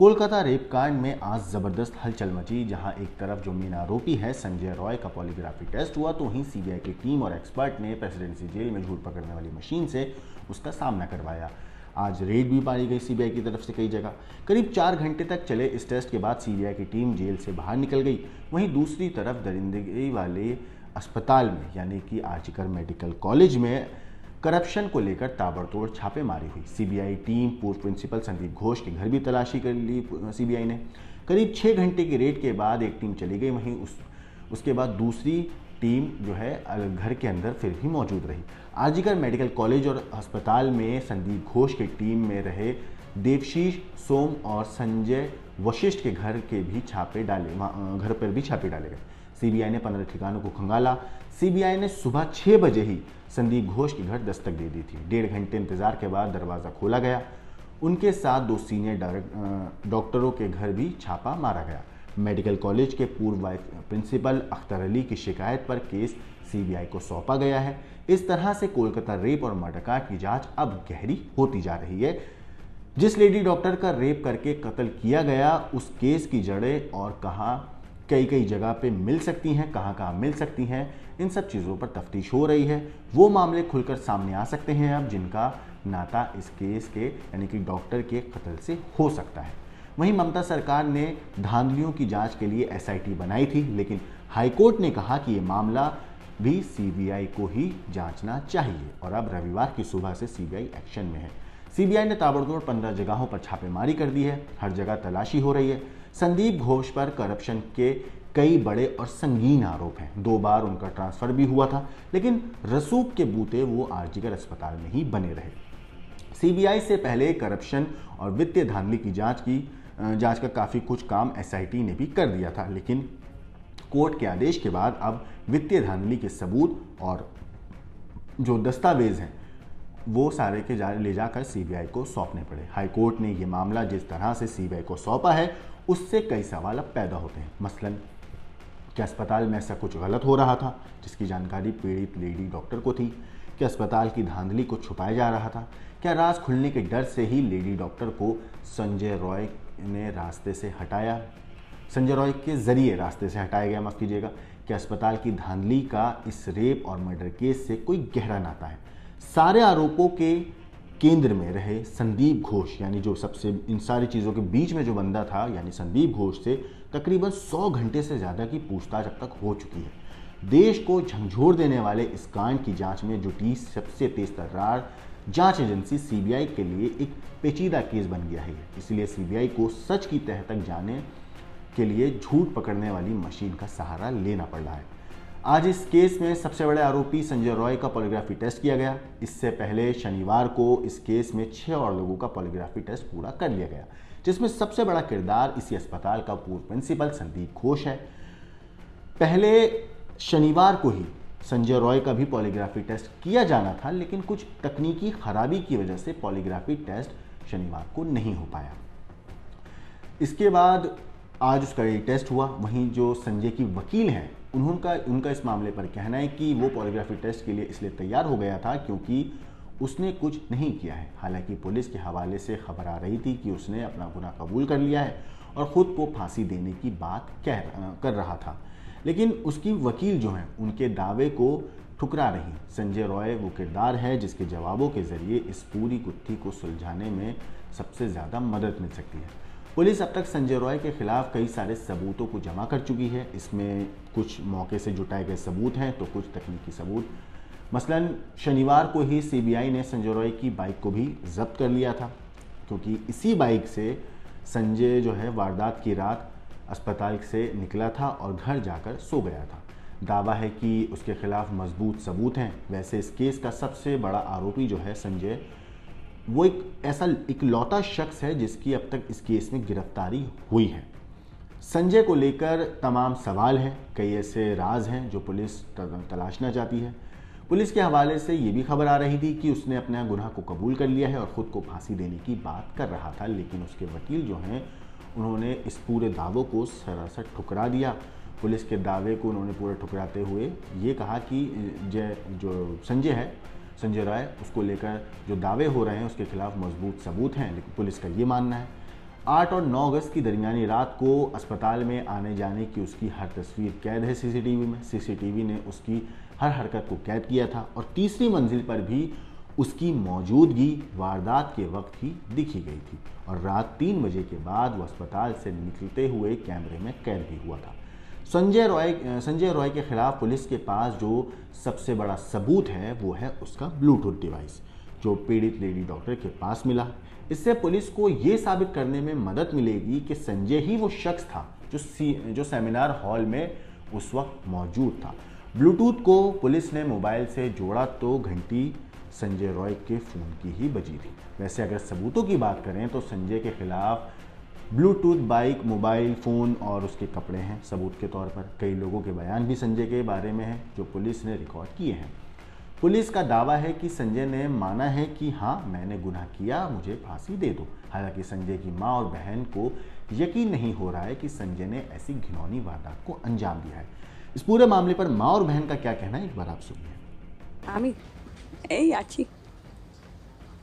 Kolkata rape कांड में आज जबरदस्त हलचल मची। जहां एक तरफ जो मेन आरोपी है संजय रॉय का पॉलीग्राफी टेस्ट हुआ, तो वहीं सीबीआई की टीम और एक्सपर्ट ने प्रेसिडेंसी जेल में झूठ पकड़ने वाली मशीन से उसका सामना करवाया। आज रेड भी पाई गई सीबीआई की तरफ से कई जगह। करीब 4 घंटे तक चले इस टेस्ट के बाद सीबीआई की टीम जेल से बाहर निकल गई। वहीं दूसरी तरफ दरिंदगी वाले अस्पताल में यानी कि आर्जिकर मेडिकल कॉलेज में करप्शन को लेकर ताबड़तोड़ छापेमारी हुई। सीबीआई टीम पूर्व प्रिंसिपल संदीप घोष के घर भी तलाशी कर ली सीबीआई ने। करीब 6 घंटे की रेड के बाद एक टीम चली गई, वहीं उसके बाद दूसरी टीम जो है घर के अंदर फिर भी मौजूद रही। आर्जिकर मेडिकल कॉलेज और अस्पताल में संदीप घोष की टीम में रहे देवशीष सोम और संजय वशिष्ठ के घर पर भी छापे डाले गए। सीबीआई ने 15 ठिकानों को खंगाला। सीबीआई ने सुबह 6 बजे ही संदीप घोष के घर दस्तक दे दी थी। 1.5 घंटे इंतजार के बाद दरवाज़ा खोला गया। उनके साथ 2 सीनियर डॉक्टरों के घर भी छापा मारा गया। मेडिकल कॉलेज के पूर्व वाइस प्रिंसिपल अख्तर अली की शिकायत पर केस सीबीआई को सौंपा गया है। इस तरह से कोलकाता रेप और मर्डर कांड की जांच अब गहरी होती जा रही है। जिस लेडी डॉक्टर का रेप करके कत्ल किया गया, उस केस की जड़ें और कहाँ कई जगह पे मिल सकती हैं, कहाँ मिल सकती हैं, इन सब चीज़ों पर तफ्तीश हो रही है। वो मामले खुलकर सामने आ सकते हैं अब, जिनका नाता इस केस के यानी कि डॉक्टर के कत्ल से हो सकता है। वहीं ममता सरकार ने धांधलियों की जांच के लिए एसआईटी बनाई थी, लेकिन हाईकोर्ट ने कहा कि ये मामला भी सीबीआई को ही जांचना चाहिए और अब रविवार की सुबह से सीबीआई एक्शन में है। सीबीआई ने ताबड़तोड़ 15 जगहों पर छापेमारी कर दी है। हर जगह तलाशी हो रही है। संदीप घोष पर करप्शन के कई बड़े और संगीन आरोप हैं। 2 बार उनका ट्रांसफर भी हुआ था, लेकिन रसूख के बूते वो आर्जिकर अस्पताल में ही बने रहे। सीबीआई से पहले करप्शन और वित्तीय धांधली की जांच का काफ़ी कुछ काम एसआईटी ने भी कर दिया था, लेकिन कोर्ट के आदेश के बाद अब वित्तीय धांधली के सबूत और जो दस्तावेज हैं वो सारे के ले जाकर सीबीआई को सौंपने पड़े। हाईकोर्ट ने ये मामला जिस तरह से सीबीआई को सौंपा है, उससे कई सवाल अब पैदा होते हैं। मसलन क्या अस्पताल में ऐसा कुछ गलत हो रहा था जिसकी जानकारी पीड़ित लेडी डॉक्टर को थी? क्या अस्पताल की धांधली को छुपाया जा रहा था? क्या राज खुलने के डर से ही लेडी डॉक्टर को संजय रॉय ने रास्ते से हटाया? संजय रॉय के जरिए रास्ते से हटाया गया, माफ़ कीजिएगा। क्या अस्पताल की धांधली का इस रेप और मर्डर केस से कोई गहरा नाता है? सारे आरोपों के केंद्र में रहे संदीप घोष, यानी जो सबसे इन सारी चीज़ों के बीच में जो बंदा था, यानी संदीप घोष से तकरीबन 100 घंटे से ज़्यादा की पूछताछ अब तक हो चुकी है। देश को झंझोर देने वाले इस कांड की जांच में जुटी सबसे तेज तर्रार जांच एजेंसी सीबीआई के लिए एक पेचीदा केस बन गया है। इसलिए सीबीआई को सच की तह तक जाने के लिए झूठ पकड़ने वाली मशीन का सहारा लेना पड़ रहा है। आज इस केस में सबसे बड़े आरोपी संजय रॉय का पॉलीग्राफी टेस्ट किया गया। इससे पहले शनिवार को इस केस में 6 और लोगों का पॉलीग्राफी टेस्ट पूरा कर लिया गया, जिसमें सबसे बड़ा किरदार इसी अस्पताल का पूर्व प्रिंसिपल संदीप घोष है। पहले शनिवार को ही संजय रॉय का भी पॉलीग्राफी टेस्ट किया जाना था, लेकिन कुछ तकनीकी खराबी की वजह से पॉलीग्राफी टेस्ट शनिवार को नहीं हो पाया। इसके बाद आज उसका ये टेस्ट हुआ। वहीं जो संजय की वकील हैं, उनका इस मामले पर कहना है कि वो पॉलीग्राफी टेस्ट के लिए इसलिए तैयार हो गया था क्योंकि उसने कुछ नहीं किया है। हालांकि पुलिस के हवाले से खबर आ रही थी कि उसने अपना गुनाह कबूल कर लिया है और ख़ुद को फांसी देने की बात कर रहा था, लेकिन उसकी वकील जो हैं उनके दावे को ठुकरा रही। संजय रॉय वो किरदार है जिसके जवाबों के जरिए इस पूरी गुत्थी को सुलझाने में सबसे ज़्यादा मदद मिल सकती है। पुलिस अब तक संजय रॉय के खिलाफ कई सारे सबूतों को जमा कर चुकी है। इसमें कुछ मौके से जुटाए गए सबूत हैं तो कुछ तकनीकी सबूत। मसलन शनिवार को ही सीबीआई ने संजय रॉय की बाइक को भी जब्त कर लिया था, क्योंकि इसी बाइक से संजय जो है वारदात की रात अस्पताल से निकला था और घर जाकर सो गया था। दावा है कि उसके खिलाफ मजबूत सबूत हैं। वैसे इस केस का सबसे बड़ा आरोपी जो है संजय, वो एक इकलौता शख्स है जिसकी अब तक इस केस में गिरफ्तारी हुई है। संजय को लेकर तमाम सवाल हैं, कई ऐसे राज हैं जो पुलिस तलाशना चाहती है। पुलिस के हवाले से ये भी खबर आ रही थी कि उसने अपने गुनाह को कबूल कर लिया है और ख़ुद को फांसी देने की बात कर रहा था, लेकिन उसके वकील जो हैं उन्होंने इस पूरे दावों को सरासर ठुकरा दिया। पुलिस के दावे को उन्होंने पूरा ठुकराते हुए ये कहा कि जो संजय राय, उसको लेकर जो दावे हो रहे हैं उसके खिलाफ मजबूत सबूत हैं, लेकिन पुलिस का ये मानना है। 8 और 9 अगस्त की दरमियानी रात को अस्पताल में आने जाने की उसकी हर तस्वीर कैद है सीसीटीवी में। सीसीटीवी ने उसकी हर हरकत को कैद किया था और तीसरी मंजिल पर भी उसकी मौजूदगी वारदात के वक्त ही दिखी गई थी और रात 3 बजे के बाद वो अस्पताल से निकलते हुए कैमरे में कैद भी हुआ था। संजय रॉय के खिलाफ पुलिस के पास जो सबसे बड़ा सबूत है वो है उसका ब्लूटूथ डिवाइस जो पीड़ित लेडी डॉक्टर के पास मिला। इससे पुलिस को ये साबित करने में मदद मिलेगी कि संजय ही वो शख्स था जो सेमिनार हॉल में उस वक्त मौजूद था। ब्लूटूथ को पुलिस ने मोबाइल से जोड़ा तो घंटी संजय रॉय के फ़ोन की ही बजी थी। वैसे अगर सबूतों की बात करें तो संजय के खिलाफ ब्लूटूथ, बाइक, मोबाइल फ़ोन और उसके कपड़े हैं सबूत के तौर पर। कई लोगों के बयान भी संजय के बारे में हैं जो पुलिस ने रिकॉर्ड किए हैं। पुलिस का दावा है कि संजय ने माना है कि हाँ मैंने गुनाह किया, मुझे फांसी दे दो। हालांकि संजय की मां और बहन को यकीन नहीं हो रहा है कि संजय ने ऐसी घिनौनी वारदात को अंजाम दिया है। इस पूरे मामले पर मां और बहन का क्या कहना है, एक बार आप सुनिए। আমি এই আছি,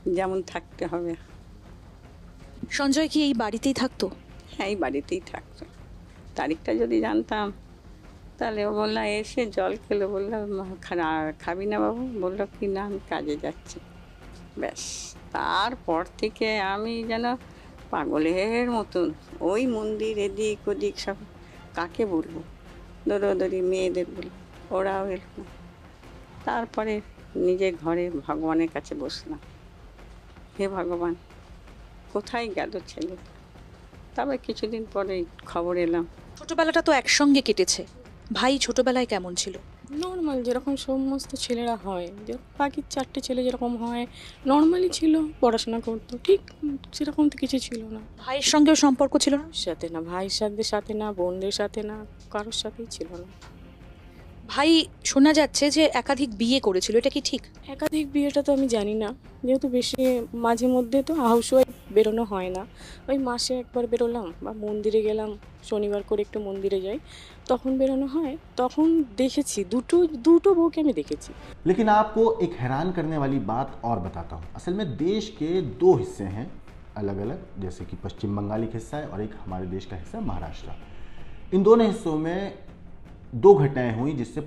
যেমন থাকতে হবে। সঞ্জয় কি এই বাড়িতেই থাকতো? এই বাড়িতেই থাকতো। তারিখটা যদি জানতাম তাহলে ও বললো এসে জল খেলো, বললাম খাবি না বাবু? বললো কি না আমি কাজে যাচ্ছি। ব্যাস তারপর থেকে আমি যেন পাগলের মতন ওই মন্দির এদিক ওদিক সব, কাকে বলবো, দৌড়োদৌড়ি মেয়েদের বলবো, ওরাও এলো না। তারপরে নিজের ঘরে ভগবানের কাছে বসলাম, হে ভগবান কোথায় গেল ছেলে। তবে কিছুদিন পরে খবর এলাম। ছোটবেলাটা তো একসঙ্গে কেটেছে, ভাই ছোটবেলায় কেমন ছিল? নর্মাল যেরকম সমস্ত ছেলেরা হয়, যে বাকি 4টে ছেলে যেরকম হয় নর্মালি ছিল, পড়াশোনা করতো, ঠিক সেরকম তো কিছু ছিল না। ভাইয়ের সঙ্গেও সম্পর্ক ছিল না? সাথে না, ভাইয়ের সাথে না, বোনদের সাথে না, কারোর সাথেই ছিল না। ভাই শোনা যাচ্ছে যে একাধিক বিয়ে করেছিল, এটা কি ঠিক? একাধিক বিয়েটা তো আমি জানি না, যেহেতু বেশি মাঝে মধ্যে তো হাউস ওয়াইফ বেরোনো হয় না, ওই মাসে একবার বেরোলাম বা মন্দিরে গেলাম, শনিবার করে একটু মন্দিরে যাই, তখন বেরোনো হয়। তখন দেখেছি দুটো বউকে আমি দেখেছি। लेकिन आपको एक हैरान करने वाली बात और बताता हूँ। असल में देश के 2 हिस्से हैं अलग अलग, जैसे कि पश्चिम बंगाल एक हिस्सा है और एक हमारे देश का हिस्सा महाराष्ट्र। इन दोनों हिस्सों में 2 घटनाएं हुई जिससे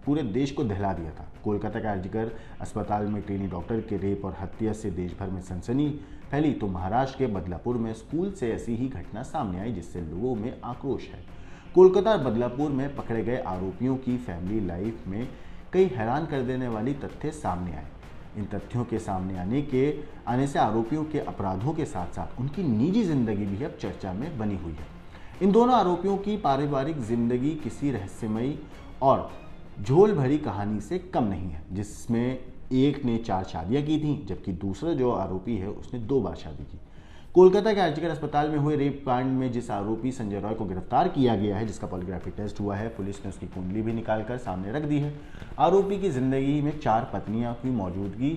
पूरे देश को दहला दिया था। कोलकाता के आरजीकर अस्पताल में ट्रेनी डॉक्टर के रेप और हत्या से देश भर में सनसनी फैली, तो महाराष्ट्र के बदलापुर में स्कूल से ऐसी ही घटना सामने आई जिससे लोगों में आक्रोश है। कोलकाता और बदलापुर में पकड़े गए आरोपियों की फैमिली लाइफ में कई हैरान कर देने वाली तथ्य सामने आए। इन तथ्यों के सामने आने से आरोपियों के अपराधों के साथ साथ उनकी निजी जिंदगी भी अब चर्चा में बनी हुई है। इन दोनों आरोपियों की पारिवारिक जिंदगी किसी रहस्यमयी और झोल भरी कहानी से कम नहीं है, जिसमें एक ने 4 शादियां की थी जबकि दूसरा जो आरोपी है उसने 2 बार शादी की। कोलकाता के आरजीकर अस्पताल में हुए रेप कांड में जिस आरोपी संजय रॉय को गिरफ्तार किया गया है, जिसका पॉलीग्राफी टेस्ट हुआ है, पुलिस ने उसकी कुंडली भी निकालकर सामने रख दी है। आरोपी की जिंदगी में 4 पत्नियों की मौजूदगी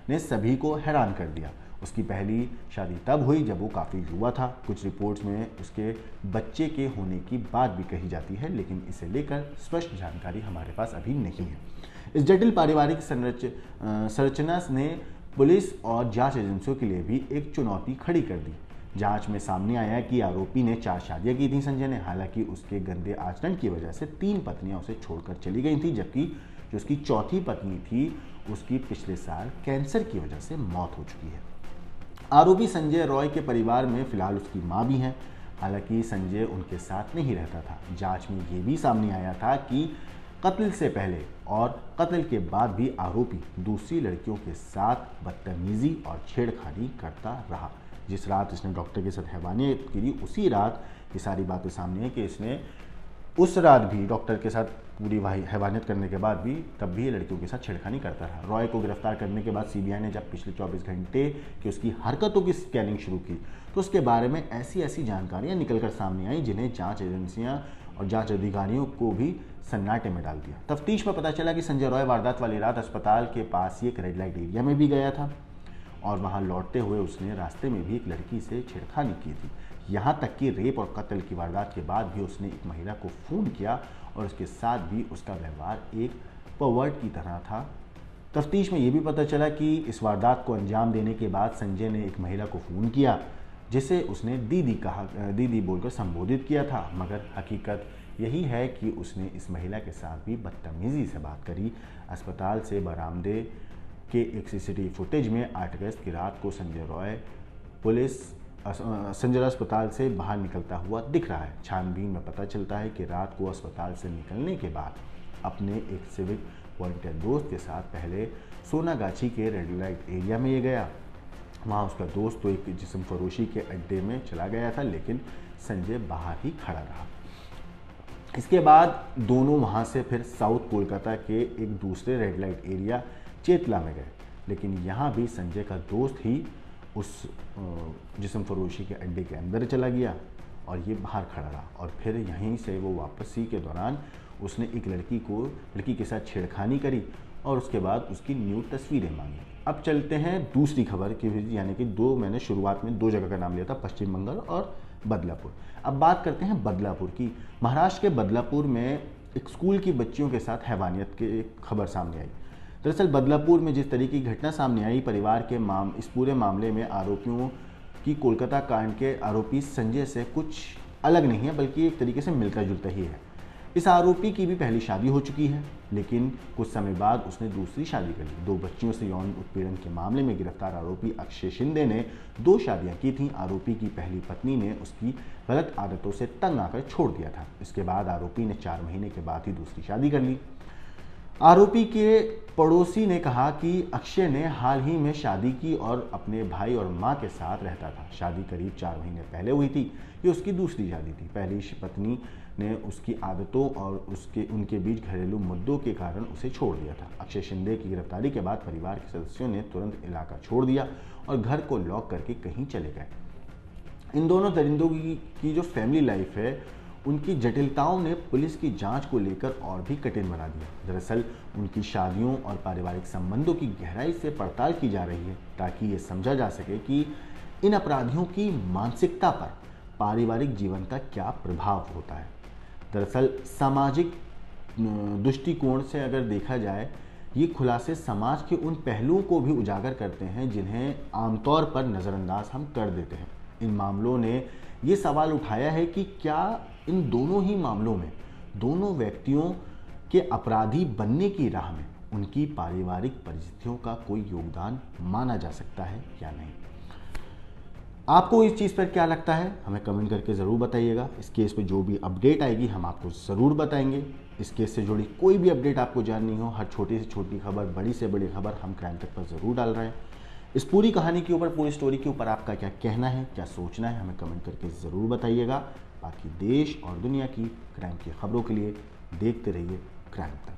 ने सभी को हैरान कर दिया। उसकी पहली शादी तब हुई जब वो काफ़ी युवा था। कुछ रिपोर्ट्स में उसके बच्चे के होने की बात भी कही जाती है, लेकिन इसे लेकर स्पष्ट जानकारी हमारे पास अभी नहीं है। इस जटिल पारिवारिक संरचना ने पुलिस और जांच एजेंसियों के लिए भी एक चुनौती खड़ी कर दी। जांच में सामने आया कि आरोपी ने 4 शादियां की थी संजय ने। हालांकि उसके गंदे आचरण की वजह से 3 पत्नियां उसे छोड़कर चली गई थी, जबकि जो उसकी चौथी पत्नी थी उसकी पिछले साल कैंसर की वजह से मौत हो चुकी है। आरोपी संजय रॉय के परिवार में फिलहाल उसकी मां भी हैं। हालांकि संजय उनके साथ नहीं रहता था। जांच में ये भी सामने आया था कि कत्ल से पहले और कत्ल के बाद भी आरोपी दूसरी लड़कियों के साथ बदतमीजी और छेड़खानी करता रहा। जिस रात इसने डॉक्टर के साथ हैवानियत की, उसी रात ये सारी बातें सामने है कि इसने उस रात भी डॉक्टर के साथ पूरी हैवानियत करने के बाद भी तब भी लड़कियों के साथ छेड़खानी करता रहा। रॉय को गिरफ्तार करने के बाद सीबीआई ने जब पिछले 24 घंटे की उसकी हरकतों की स्कैनिंग शुरू की तो उसके बारे में ऐसी जानकारियां निकलकर सामने आई जिन्हें जांच एजेंसियां और जांच अधिकारियों को भी सन्नाटे में डाल दिया। तफ्तीश में पता चला कि संजय रॉय वारदात वाली रात अस्पताल के पास ही एक रेड लाइट एरिया में भी गया था और वहां लौटते हुए उसने रास्ते में भी एक लड़की से छेड़खानी की थी। यहाँ तक कि रेप और कत्ल की वारदात के बाद भी उसने एक महिला को फ़ोन किया और उसके साथ भी उसका व्यवहार एक पर्वर्ट की तरह था। तफ्तीश में ये भी पता चला कि इस वारदात को अंजाम देने के बाद संजय ने एक महिला को फ़ोन किया जिसे उसने दीदी बोलकर संबोधित किया था, मगर हकीकत यही है कि उसने इस महिला के साथ भी बदतमीज़ी से बात करी। अस्पताल से बरामदे के एक सीसीटीवी फुटेज में 8 अगस्त की रात को संजय रॉय अस्पताल से बाहर निकलता हुआ दिख रहा है। छानबीन में पता चलता है कि रात को अस्पताल से निकलने के बाद अपने एक सिविक वॉलंटियर दोस्त के साथ पहले सोनागाछी के रेड लाइट एरिया में ये गया। वहाँ उसका दोस्त तो एक जिस्म फरोशी के अड्डे में चला गया था, लेकिन संजय बाहर ही खड़ा रहा। इसके बाद दोनों वहाँ से फिर साउथ कोलकाता के एक दूसरे रेड लाइट एरिया चेतला में गए, लेकिन यहाँ भी संजय का दोस्त ही उस जिस्म फरोशी के अड्डे के अंदर चला गया और ये बाहर खड़ा रहा। और फिर यहीं से वो वापसी के दौरान उसने एक लड़की के साथ छेड़खानी करी और उसके बाद उसकी न्यूड तस्वीरें मांगी। अब चलते हैं दूसरी खबर की, यानी कि मैंने शुरुआत में 2 जगह का नाम लिया था, पश्चिम बंगाल और बदलापुर। अब बात करते हैं बदलापुर की। महाराष्ट्र के बदलापुर में एक स्कूल की बच्चियों के साथ हैवानियत की खबर सामने आई। दरअसल बदलापुर में जिस तरीके की घटना सामने आई, परिवार के इस पूरे मामले में आरोपियों की कोलकाता कांड के आरोपी संजय से कुछ अलग नहीं है, बल्कि एक तरीके से मिलता जुलता ही है। इस आरोपी की भी पहली शादी हो चुकी है, लेकिन कुछ समय बाद उसने दूसरी शादी कर ली। 2 बच्चियों से यौन उत्पीड़न के मामले में गिरफ्तार आरोपी अक्षय शिंदे ने 2 शादियां की थीं। आरोपी की पहली पत्नी ने उसकी गलत आदतों से तंग आकर छोड़ दिया था। इसके बाद आरोपी ने 4 महीने के बाद ही दूसरी शादी कर ली। आरोपी के पड़ोसी ने कहा कि अक्षय ने हाल ही में शादी की और अपने भाई और मां के साथ रहता था। शादी करीब 4 महीने पहले हुई थी। ये उसकी दूसरी शादी थी। पहली पत्नी ने उसकी आदतों और उनके बीच घरेलू मुद्दों के कारण उसे छोड़ दिया था। अक्षय शिंदे की गिरफ्तारी के बाद परिवार के सदस्यों ने तुरंत इलाका छोड़ दिया और घर को लॉक करके कहीं चले गए। इन दोनों दरिंदों की जो फैमिली लाइफ है, उनकी जटिलताओं ने पुलिस की जांच को लेकर और भी कठिन बना दिया। दरअसल उनकी शादियों और पारिवारिक संबंधों की गहराई से पड़ताल की जा रही है, ताकि ये समझा जा सके कि इन अपराधियों की मानसिकता पर पारिवारिक जीवन का क्या प्रभाव होता है। दरअसल सामाजिक दृष्टिकोण से अगर देखा जाए, ये खुलासे समाज के उन पहलुओं को भी उजागर करते हैं जिन्हें आमतौर पर नज़रअंदाज हम कर देते हैं। इन मामलों ने ये सवाल उठाया है कि क्या इन दोनों ही मामलों में दोनों व्यक्तियों के अपराधी बनने की राह में उनकी पारिवारिक परिस्थितियों का कोई योगदान माना जा सकता है या नहीं। आपको इस चीज़ पर क्या लगता है, हमें कमेंट करके ज़रूर बताइएगा। इस केस पे जो भी अपडेट आएगी हम आपको ज़रूर बताएंगे। इस केस से जुड़ी कोई भी अपडेट आपको जाननी हो, हर छोटी से छोटी खबर, बड़ी से बड़ी खबर हम क्राइम तक पर ज़रूर डाल रहे हैं। इस पूरी कहानी के ऊपर, पूरी स्टोरी के ऊपर आपका क्या कहना है, क्या सोचना है, हमें कमेंट करके ज़रूर बताइएगा। बाकी देश और दुनिया की क्राइम की खबरों के लिए देखते रहिए क्राइम तक।